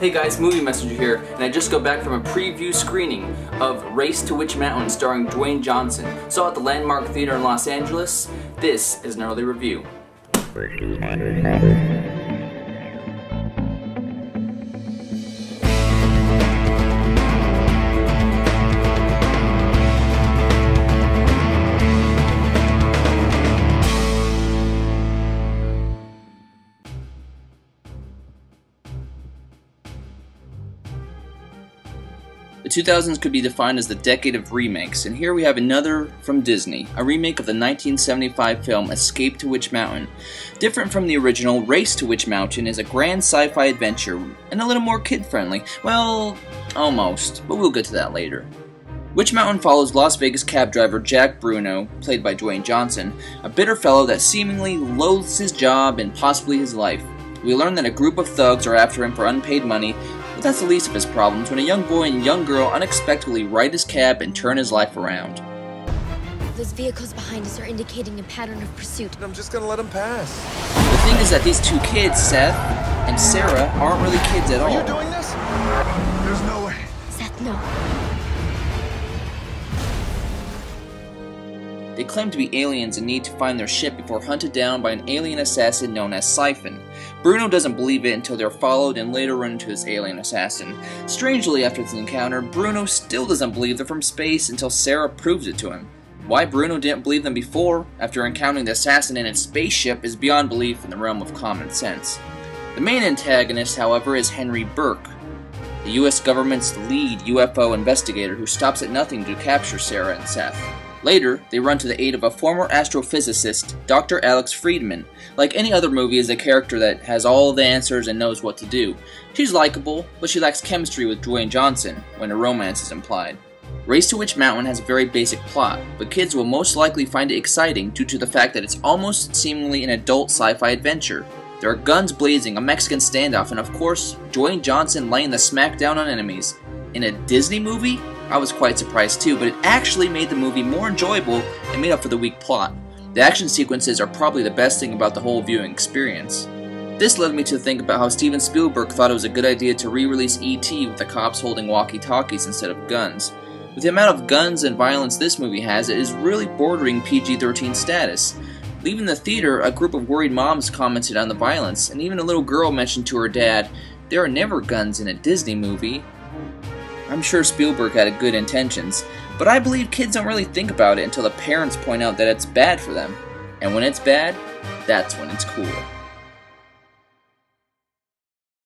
Hey guys, Movie Messenger here, and I just got back from a preview screening of Race to Witch Mountain starring Dwayne Johnson. Saw it at the Landmark Theater in Los Angeles. This is an early review. The 2000s could be defined as the decade of remakes, and here we have another from Disney, a remake of the 1975 film Escape to Witch Mountain. Different from the original, Race to Witch Mountain is a grand sci-fi adventure, and a little more kid-friendly. Well, almost, but we'll get to that later. Witch Mountain follows Las Vegas cab driver Jack Bruno, played by Dwayne Johnson, a bitter fellow that seemingly loathes his job and possibly his life. We learn that a group of thugs are after him for unpaid money, but that's the least of his problems when a young boy and young girl unexpectedly ride his cab and turn his life around. Those vehicles behind us are indicating a pattern of pursuit. I'm just gonna let him pass. The thing is that these two kids, Seth and Sara, aren't really kids at all. Are you doing this? There's no way. Seth, no. They claim to be aliens and need to find their ship before hunted down by an alien assassin known as Siphon. Bruno doesn't believe it until they're followed and later run into this alien assassin. Strangely, after this encounter, Bruno still doesn't believe they're from space until Sara proves it to him. Why Bruno didn't believe them before, after encountering the assassin in its spaceship, is beyond belief in the realm of common sense. The main antagonist, however, is Henry Burke, the US government's lead UFO investigator who stops at nothing to capture Sara and Seth. Later, they run to the aid of a former astrophysicist, Dr. Alex Friedman. Like any other movie, is a character that has all the answers and knows what to do. She's likable, but she lacks chemistry with Dwayne Johnson when a romance is implied. Race to Witch Mountain has a very basic plot, but kids will most likely find it exciting due to the fact that it's almost seemingly an adult sci-fi adventure. There are guns blazing, a Mexican standoff, and of course, Dwayne Johnson laying the smackdown on enemies. In a Disney movie? I was quite surprised too, but it actually made the movie more enjoyable and made up for the weak plot. The action sequences are probably the best thing about the whole viewing experience. This led me to think about how Steven Spielberg thought it was a good idea to re-release E.T. with the cops holding walkie-talkies instead of guns. With the amount of guns and violence this movie has, it is really bordering PG-13 status. Leaving the theater, a group of worried moms commented on the violence, and even a little girl mentioned to her dad, "There are never guns in a Disney movie." I'm sure Spielberg had good intentions, but I believe kids don't really think about it until the parents point out that it's bad for them. And when it's bad, that's when it's cool.